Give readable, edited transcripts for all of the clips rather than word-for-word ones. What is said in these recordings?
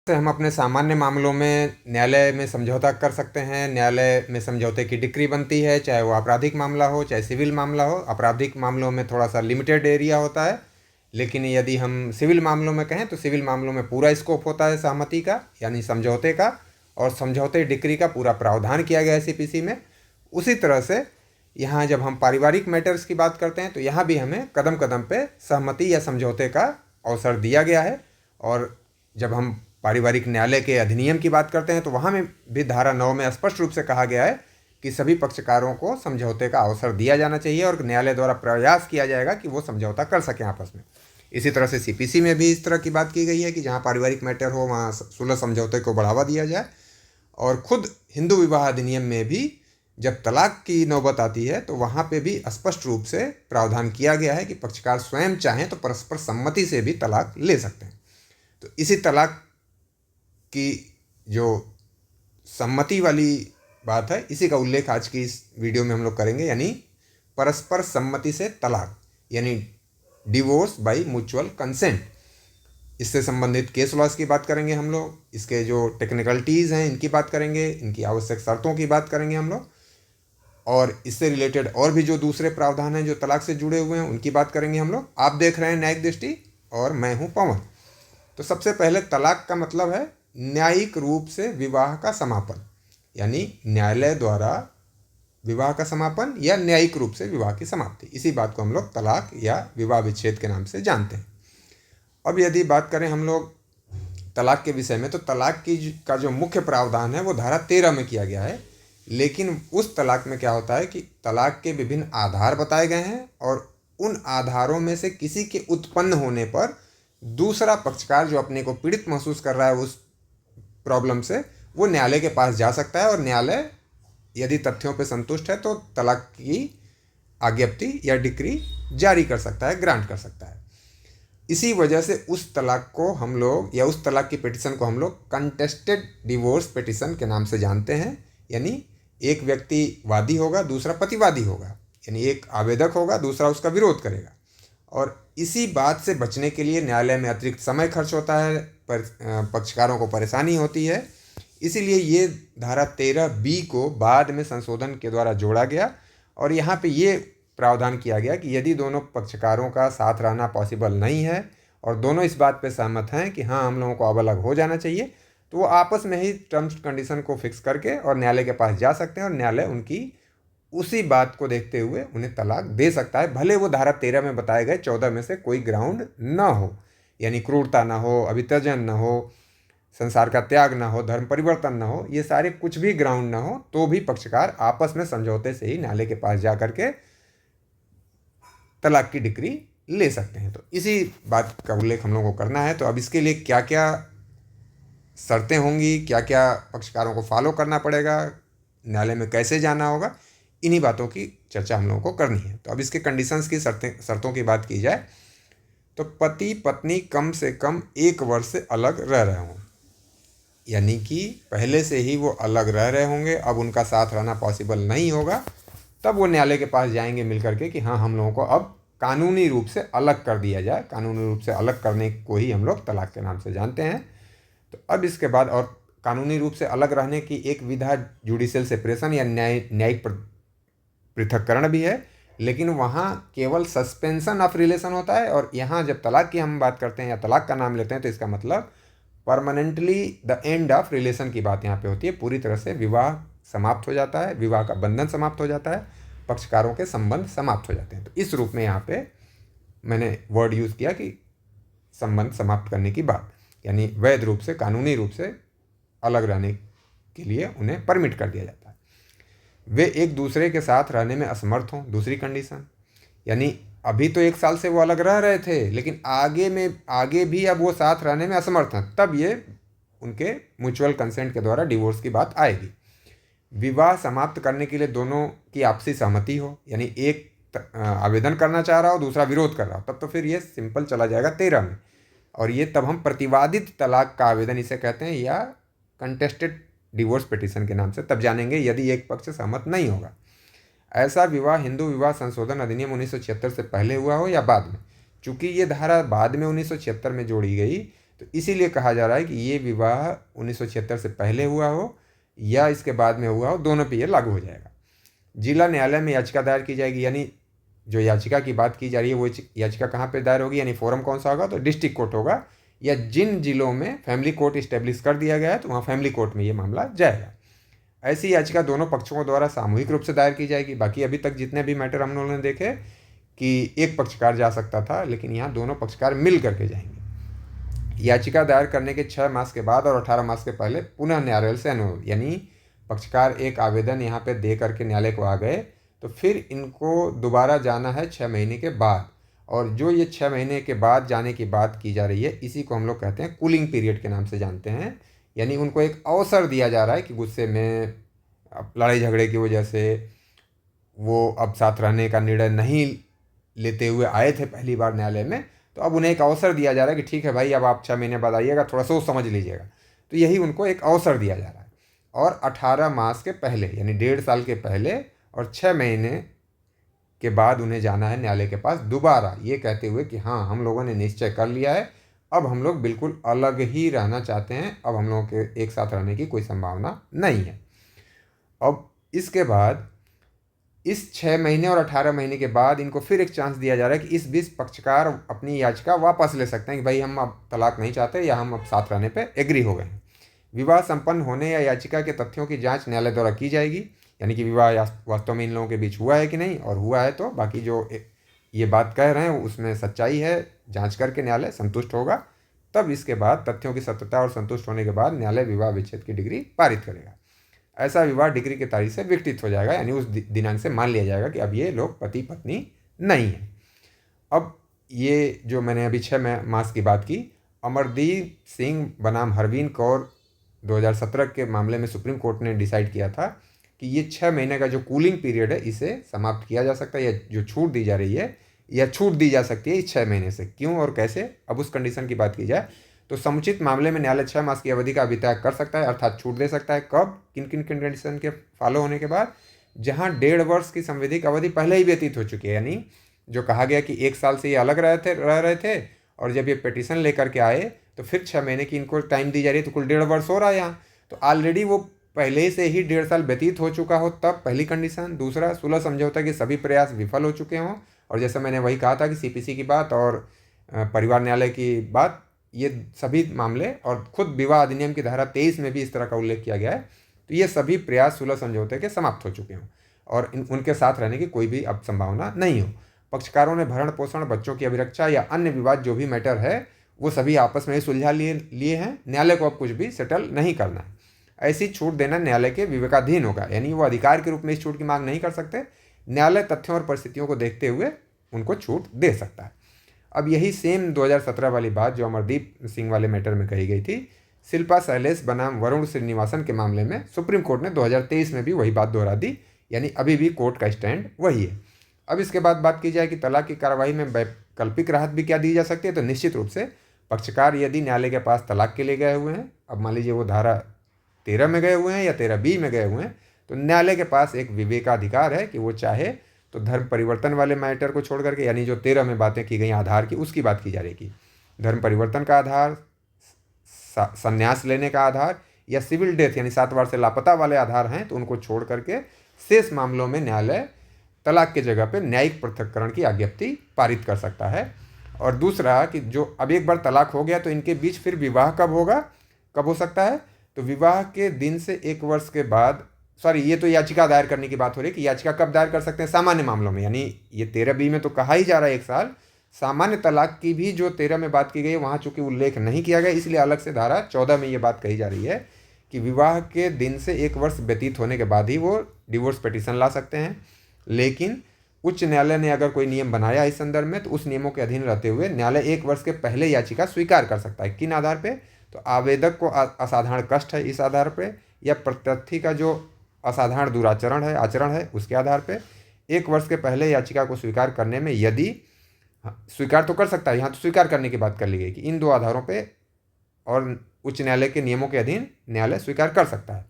से हम अपने सामान्य मामलों में न्यायालय में समझौता कर सकते हैं। न्यायालय में समझौते की डिक्री बनती है, चाहे वो आपराधिक मामला हो चाहे सिविल मामला हो। आपराधिक मामलों में थोड़ा सा लिमिटेड एरिया होता है, लेकिन यदि हम सिविल मामलों में कहें तो सिविल मामलों में पूरा स्कोप होता है सहमति का, यानी समझौते का, और समझौते डिक्री का पूरा प्रावधान किया गया है सीपीसी में। उसी तरह से यहाँ जब हम पारिवारिक मैटर्स की बात करते हैं तो यहाँ भी हमें कदम कदम पे सहमति या समझौते का अवसर दिया गया है। और जब हम पारिवारिक न्यायालय के अधिनियम की बात करते हैं तो वहाँ में भी धारा 9 में स्पष्ट रूप से कहा गया है कि सभी पक्षकारों को समझौते का अवसर दिया जाना चाहिए और न्यायालय द्वारा प्रयास किया जाएगा कि वो समझौता कर सकें आपस में। इसी तरह से सीपीसी में भी इस तरह की बात की गई है कि जहाँ पारिवारिक मैटर हो वहाँ सुलह समझौते को बढ़ावा दिया जाए। और खुद हिंदू विवाह अधिनियम में भी जब तलाक की नौबत आती है तो वहाँ पे भी स्पष्ट रूप से प्रावधान किया गया है कि पक्षकार स्वयं चाहें तो परस्पर सम्मति से भी तलाक ले सकते हैं। तो इसी तलाक की जो सम्मति वाली बात है, इसी का उल्लेख आज की इस वीडियो में हम लोग करेंगे, यानी परस्पर सम्मति से तलाक, यानी डिवोर्स बाय म्यूचुअल कंसेंट। इससे संबंधित केस लॉज की बात करेंगे हम लोग, इसके जो टेक्निकलिटीज़ हैं इनकी बात करेंगे, इनकी आवश्यक शर्तों की बात करेंगे हम लोग, और इससे रिलेटेड और भी जो दूसरे प्रावधान हैं जो तलाक से जुड़े हुए हैं उनकी बात करेंगे हम लोग। आप देख रहे हैं न्यायिक दृष्टि और मैं हूँ पवन। तो सबसे पहले तलाक का मतलब है न्यायिक रूप से विवाह का समापन, यानी न्यायालय द्वारा विवाह का समापन या न्यायिक रूप से विवाह की समाप्ति। इसी बात को हम लोग तलाक या विवाह विच्छेद के नाम से जानते हैं। अब यदि बात करें हम लोग तलाक के विषय में तो तलाक का जो मुख्य प्रावधान है वो धारा 13 में किया गया है। लेकिन उस तलाक में क्या होता है कि तलाक के विभिन्न आधार बताए गए हैं और उन आधारों में से किसी के उत्पन्न होने पर दूसरा पक्षकार जो अपने को पीड़ित महसूस कर रहा है उस प्रॉब्लम से, वो न्यायालय के पास जा सकता है और न्यायालय यदि तथ्यों पर संतुष्ट है तो तलाक की आज्ञप्ति या डिक्री जारी कर सकता है, ग्रांट कर सकता है। इसी वजह से उस तलाक को हम लोग या उस तलाक की पिटिशन को हम लोग कंटेस्टेड डिवोर्स पिटिशन के नाम से जानते हैं। यानी एक व्यक्ति वादी होगा, दूसरा प्रतिवादी होगा, यानी एक आवेदक होगा, दूसरा उसका विरोध करेगा। और इसी बात से बचने के लिए न्यायालय में अतिरिक्त समय खर्च होता है, पक्षकारों को परेशानी होती है। इसीलिए ये धारा 13B को बाद में संशोधन के द्वारा जोड़ा गया और यहाँ पे ये प्रावधान किया गया कि यदि दोनों पक्षकारों का साथ रहना पॉसिबल नहीं है और दोनों इस बात पे सहमत हैं कि हाँ हम लोगों को अब अलग हो जाना चाहिए, तो वो आपस में ही टर्म्स कंडीशन को फिक्स करके और न्यायालय के पास जा सकते हैं और न्यायालय उनकी उसी बात को देखते हुए उन्हें तलाक दे सकता है, भले वो धारा 13 में बताए गए 14 में से कोई ग्राउंड ना हो। यानी क्रूरता ना हो, अभित्यजन ना हो, संसार का त्याग ना हो, धर्म परिवर्तन ना हो, ये सारे कुछ भी ग्राउंड ना हो तो भी पक्षकार आपस में समझौते से ही न्यायालय के पास जा करके तलाक की डिक्री ले सकते हैं। तो इसी बात का उल्लेख हम लोगों को करना है। तो अब इसके लिए क्या क्या शर्तें होंगी, क्या क्या पक्षकारों को फॉलो करना पड़ेगा, न्यायालय में कैसे जाना होगा, इन्हीं बातों की चर्चा हम लोगों को करनी है। तो अब इसके कंडीशंस की शर्तों की बात की जाए तो पति पत्नी कम से कम 1 वर्ष से अलग रह रहे हों, यानी कि पहले से ही वो अलग रह रहे होंगे, अब उनका साथ रहना पॉसिबल नहीं होगा, तब वो न्यायालय के पास जाएंगे मिल करके कि हाँ हम लोगों को अब कानूनी रूप से अलग कर दिया जाए। कानूनी रूप से अलग करने को ही हम लोग तलाक के नाम से जानते हैं। तो अब इसके बाद और कानूनी रूप से अलग रहने की एक विधा जुडिशियल सेपरेशन या न्यायिक पृथक्करण भी है, लेकिन वहाँ केवल सस्पेंशन ऑफ रिलेशन होता है। और यहाँ जब तलाक की हम बात करते हैं या तलाक का नाम लेते हैं तो इसका मतलब permanently the end of relation की बात यहाँ पे होती है। पूरी तरह से विवाह समाप्त हो जाता है, विवाह का बंधन समाप्त हो जाता है, पक्षकारों के संबंध समाप्त हो जाते हैं। तो इस रूप में यहाँ पे मैंने वर्ड यूज़ किया कि संबंध समाप्त करने की बात, यानी वैध रूप से कानूनी रूप से अलग रहने के लिए उन्हें परमिट कर दिया जाता है। वे एक दूसरे के साथ रहने में असमर्थ हों, दूसरी कंडीशन, यानी अभी तो 1 साल से वो अलग रह रहे थे लेकिन आगे भी अब वो साथ रहने में असमर्थ हैं, तब ये उनके म्यूचुअल कंसेंट के द्वारा डिवोर्स की बात आएगी। विवाह समाप्त करने के लिए दोनों की आपसी सहमति हो, यानी एक आवेदन करना चाह रहा हो, दूसरा विरोध कर रहा हो, तब तो फिर ये सिंपल चला जाएगा 13 में। और ये तब हम प्रतिवादित तलाक का आवेदन इसे कहते हैं या कंटेस्टेड डिवोर्स पिटिशन के नाम से तब जानेंगे यदि एक पक्ष सहमत नहीं होगा। ऐसा विवाह हिंदू विवाह संशोधन अधिनियम 1976 से पहले हुआ हो या बाद में। चूंकि ये धारा बाद में 1976 में जोड़ी गई तो इसीलिए कहा जा रहा है कि ये विवाह 1976 से पहले हुआ हो या इसके बाद में हुआ हो, दोनों पे ये लागू हो जाएगा। जिला न्यायालय में याचिका दायर की जाएगी, यानी जो याचिका की बात की जा रही है वो याचिका कहाँ पे दायर होगी, यानी फोरम कौन सा होगा, तो डिस्ट्रिक्ट कोर्ट होगा, या जिन जिलों में फैमिली कोर्ट इस्टेब्लिश कर दिया गया है तो वहाँ फैमिली कोर्ट में ये मामला जाएगा। ऐसी याचिका दोनों पक्षों द्वारा सामूहिक रूप से दायर की जाएगी। बाकी अभी तक जितने भी मैटर हम लोगों ने देखे कि एक पक्षकार जा सकता था, लेकिन यहाँ दोनों पक्षकार मिल करके जाएंगे। याचिका दायर करने के 6 मास के बाद और 18 मास के पहले पुनः न्यायालय से अनुरोध, यानी पक्षकार एक आवेदन यहाँ पे दे करके न्यायालय को आ गए तो फिर इनको दोबारा जाना है 6 महीने के बाद। और जो ये 6 महीने के बाद जाने की बात की जा रही है, इसी को हम लोग कहते हैं कूलिंग पीरियड के नाम से जानते हैं। यानी उनको एक अवसर दिया जा रहा है कि गुस्से में, लड़ाई झगड़े की वजह से वो अब साथ रहने का निर्णय नहीं लेते हुए आए थे पहली बार न्यायालय में, तो अब उन्हें एक अवसर दिया जा रहा है कि ठीक है भाई, अब आप 6 महीने बाद आइएगा, थोड़ा सोच समझ लीजिएगा। तो यही उनको एक अवसर दिया जा रहा है। और 18 मास के पहले, यानी 1.5 साल के पहले और 6 महीने के बाद उन्हें जाना है न्यायालय के पास दोबारा, ये कहते हुए कि हाँ, हम लोगों ने निश्चय कर लिया है, अब हम लोग बिल्कुल अलग ही रहना चाहते हैं, अब हम लोगों के एक साथ रहने की कोई संभावना नहीं है। अब इसके बाद इस 6 महीने और 18 महीने के बाद इनको फिर एक चांस दिया जा रहा है कि इस बीच पक्षकार अपनी याचिका वापस ले सकते हैं कि भाई हम अब तलाक नहीं चाहते या हम अब साथ रहने पे एग्री हो गए हैं। विवाह संपन्न होने या याचिका के तथ्यों की जांच न्यायालय द्वारा की जाएगी, यानी कि विवाह वास्तव में इन लोगों के बीच हुआ है कि नहीं, और हुआ है तो बाकी जो ये बात कह रहे हैं उसमें सच्चाई है, जांच करके न्यायालय संतुष्ट होगा। तब इसके बाद तथ्यों की सत्यता और संतुष्ट होने के बाद न्यायालय विवाह विच्छेद की डिग्री पारित करेगा। ऐसा विवाह डिग्री की तारीख से विकृत हो जाएगा, यानी उस दिनांक से मान लिया जाएगा कि अब ये लोग पति पत्नी नहीं है। अब ये जो मैंने अभी 6 मास की बात की, अमरदीप सिंह बनाम हरवीन कौर 2017 के मामले में सुप्रीम कोर्ट ने डिसाइड किया था कि ये 6 महीने का जो कूलिंग पीरियड है इसे समाप्त किया जा सकता है, या जो छूट दी जा रही है या छूट दी जा सकती है इस 6 महीने से। क्यों और कैसे, अब उस कंडीशन की बात की जाए तो समुचित मामले में न्यायालय 6 मास की अवधि का अभित्याग कर सकता है, अर्थात छूट दे सकता है। कब, किन किन कंडीशन के फॉलो होने के बाद, जहां 1.5 वर्ष की संविधिक अवधि पहले ही व्यतीत हो चुकी है, यानी जो कहा गया कि 1 साल से ये अलग रह रहे थे और जब ये पिटीशन लेकर के आए तो फिर 6 महीने की इनको टाइम दी जा रही है, तो कुल 1.5 वर्ष हो रहा है यहाँ। तो ऑलरेडी वो पहले से ही 1.5 साल व्यतीत हो चुका हो, तब पहली कंडीशन। दूसरा, सुलह समझौता के सभी प्रयास विफल हो चुके हों, और जैसे मैंने वही कहा था कि सीपीसी की बात और परिवार न्यायालय की बात, ये सभी मामले, और खुद विवाह अधिनियम की धारा 23 में भी इस तरह का उल्लेख किया गया है, तो ये सभी प्रयास सुलह समझौते के समाप्त हो चुके हों और उनके साथ रहने की कोई भी अब संभावना नहीं हो। पक्षकारों ने भरण पोषण, बच्चों की अभिरक्षा या अन्य विवाद जो भी मैटर है वो सभी आपस में ही सुलझा लिए हैं। न्यायालय को अब कुछ भी सेटल नहीं करना है। ऐसी छूट देना न्यायालय के विवेकाधीन होगा, यानी वो अधिकार के रूप में इस छूट की मांग नहीं कर सकते। न्यायालय तथ्यों और परिस्थितियों को देखते हुए उनको छूट दे सकता है। अब यही सेम 2017 वाली बात जो अमरदीप सिंह वाले मैटर में कही गई थी, शिल्पा शैलेश बनाम वरुण श्रीनिवासन के मामले में सुप्रीम कोर्ट ने 2023 में भी वही बात दोहरा दी, यानी अभी भी कोर्ट का स्टैंड वही है। अब इसके बाद बात की जाए कि तलाक की कार्रवाई में वैकल्पिक राहत भी क्या दी जा सकती है, तो निश्चित रूप से पक्षकार यदि न्यायालय के पास तलाक के लिए गए हुए हैं, अब मान लीजिए वो धारा 13 में गए हुए हैं या 13B में गए हुए हैं, तो न्यायालय के पास एक विवेकाधिकार है कि वो चाहे तो धर्म परिवर्तन वाले मैटर को छोड़ करके, यानी जो 13 में बातें की गई आधार की, उसकी बात की जा रही कि धर्म परिवर्तन का आधार, संन्यास लेने का आधार या सिविल डेथ यानी 7 बार से लापता वाले आधार हैं, तो उनको छोड़ करके शेष मामलों में न्यायालय तलाक के जगह पे न्यायिक पृथक्करण की आज्ञप्ति पारित कर सकता है। और दूसरा कि जो अब एक बार तलाक हो गया तो इनके बीच फिर विवाह कब होगा, कब हो सकता है, तो विवाह के दिन से 1 वर्ष के बाद, सॉरी ये तो याचिका दायर करने की बात हो रही है कि याचिका कब दायर कर सकते हैं, सामान्य मामलों में, यानी ये 13B में तो कहा ही जा रहा है 1 साल, सामान्य तलाक की भी जो 13 में बात की गई है वहाँ चूंकि उल्लेख नहीं किया गया, इसलिए अलग से धारा 14 में ये बात कही जा रही है कि विवाह के दिन से 1 वर्ष व्यतीत होने के बाद ही वो डिवोर्स पिटीशन ला सकते हैं। लेकिन उच्च न्यायालय ने अगर कोई नियम बनाया इस संदर्भ में, तो उस नियमों के अधीन रहते हुए न्यायालय 1 वर्ष के पहले याचिका स्वीकार कर सकता है। किन आधार पे, तो आवेदक को असाधारण कष्ट है इस आधार पे, या प्रत्यर्थी का जो असाधारण दुराचरण है, आचरण है, उसके आधार पे 1 वर्ष के पहले याचिका को स्वीकार करने में, यदि स्वीकार तो कर सकता है, यहाँ तो स्वीकार करने की बात कर ली गई कि इन 2 आधारों पे और उच्च न्यायालय के नियमों के अधीन न्यायालय स्वीकार कर सकता है।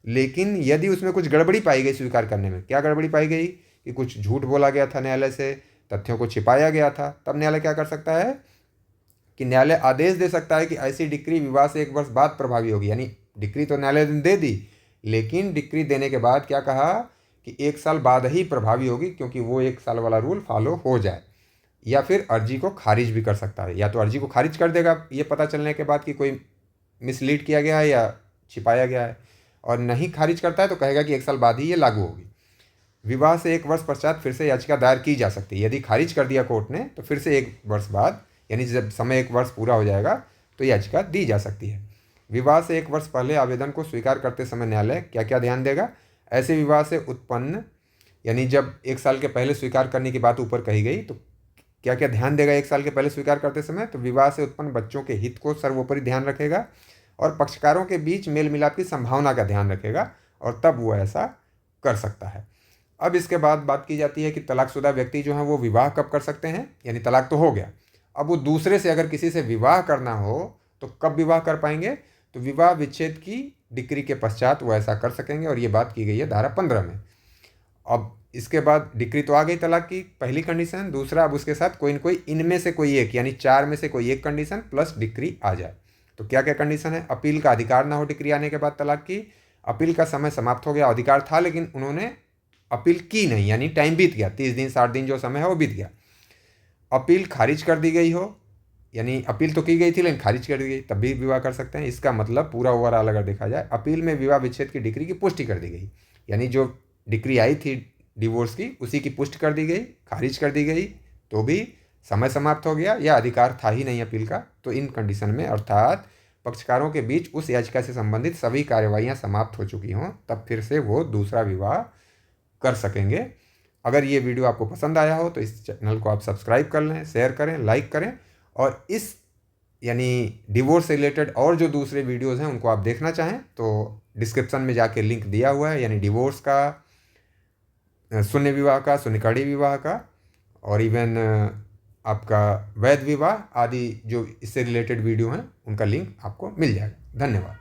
लेकिन यदि उसमें कुछ गड़बड़ी पाई गई स्वीकार करने में, क्या गड़बड़ी पाई गई कि कुछ झूठ बोला गया था न्यायालय से, तथ्यों को छिपाया गया था, तब न्यायालय क्या कर सकता है, कि न्यायालय आदेश दे सकता है कि ऐसी डिक्री विवाह से 1 वर्ष बाद प्रभावी होगी। यानी डिक्री तो न्यायालय ने दे दी, लेकिन डिक्री देने के बाद क्या कहा कि 1 साल बाद ही प्रभावी होगी, क्योंकि वो 1 साल वाला रूल फॉलो हो जाए। या फिर अर्जी को खारिज भी कर सकता है, या तो अर्जी को खारिज कर देगा ये पता चलने के बाद कि कोई मिसलीड किया गया है या छिपाया गया है, और नहीं खारिज करता है तो कहेगा कि 1 साल बाद ही ये लागू होगी। विवाह से 1 वर्ष पश्चात फिर से याचिका दायर की जा सकती है। यदि खारिज कर दिया कोर्ट ने तो फिर से 1 वर्ष बाद, यानी जब समय 1 वर्ष पूरा हो जाएगा तो याचिका दी जा सकती है। विवाह से 1 वर्ष पहले आवेदन को स्वीकार करते समय न्यायालय क्या क्या ध्यान देगा? ऐसे विवाह से उत्पन्न, यानी जब 1 साल के पहले स्वीकार करने की बात ऊपर कही गई, तो क्या क्या ध्यान देगा 1 साल के पहले स्वीकार करते समय? तो विवाह से उत्पन्न बच्चों के हित को सर्वोपरि ध्यान रखेगा, और पक्षकारों के बीच मेल मिलाप की संभावना का ध्यान रखेगा, और तब वो ऐसा कर सकता है। अब इसके बाद बात की जाती है कि तलाकशुदा व्यक्ति जो हैं वो विवाह कब कर सकते हैं। यानी तलाक तो हो गया, अब वो दूसरे से अगर किसी से विवाह करना हो तो कब विवाह कर पाएंगे? तो विवाह विच्छेद की डिक्री के पश्चात वो ऐसा कर सकेंगे, और ये बात की गई है धारा 15 में। अब इसके बाद डिक्री तो आ गई तलाक की, पहली कंडीशन। दूसरा, अब उसके साथ कोई न कोई इनमें से कोई एक, यानी 4 में से कोई एक कंडीशन प्लस डिक्री आ जाए। तो क्या क्या कंडीशन है? अपील का अधिकार ना हो डिक्री आने के बाद तलाक की, अपील का समय समाप्त हो गया, अधिकार था लेकिन उन्होंने अपील की नहीं, यानी टाइम बीत गया, 30 दिन 60 दिन जो समय है वो बीत गया। अपील खारिज कर दी गई हो, यानी अपील तो की गई थी लेकिन खारिज कर दी गई, तब भी विवाह कर सकते हैं। इसका मतलब पूरा ओवरऑल अगर देखा जाए, अपील में विवाह विच्छेद की डिक्री की पुष्टि कर दी गई, यानी जो डिक्री आई थी डिवोर्स की उसी की पुष्टि कर दी गई, खारिज कर दी गई तो भी समय समाप्त हो गया, या अधिकार था ही नहीं अपील का। तो इन कंडीशन में, अर्थात पक्षकारों के बीच उस याचिका से संबंधित सभी कार्यवाहियाँ समाप्त हो चुकी हों, तब फिर से वो दूसरा विवाह कर सकेंगे। अगर ये वीडियो आपको पसंद आया हो तो इस चैनल को आप सब्सक्राइब कर लें, शेयर करें, लाइक करें, और इस यानी डिवोर्स से रिलेटेड और जो दूसरे वीडियोज़ हैं उनको आप देखना चाहें तो डिस्क्रिप्शन में जाके लिंक दिया हुआ है, यानी डिवोर्स का, शून्य विवाह का, शून्यकड़ी विवाह का, और इवन आपका वैध विवाह आदि जो इससे रिलेटेड वीडियो हैं उनका लिंक आपको मिल जाएगा। धन्यवाद।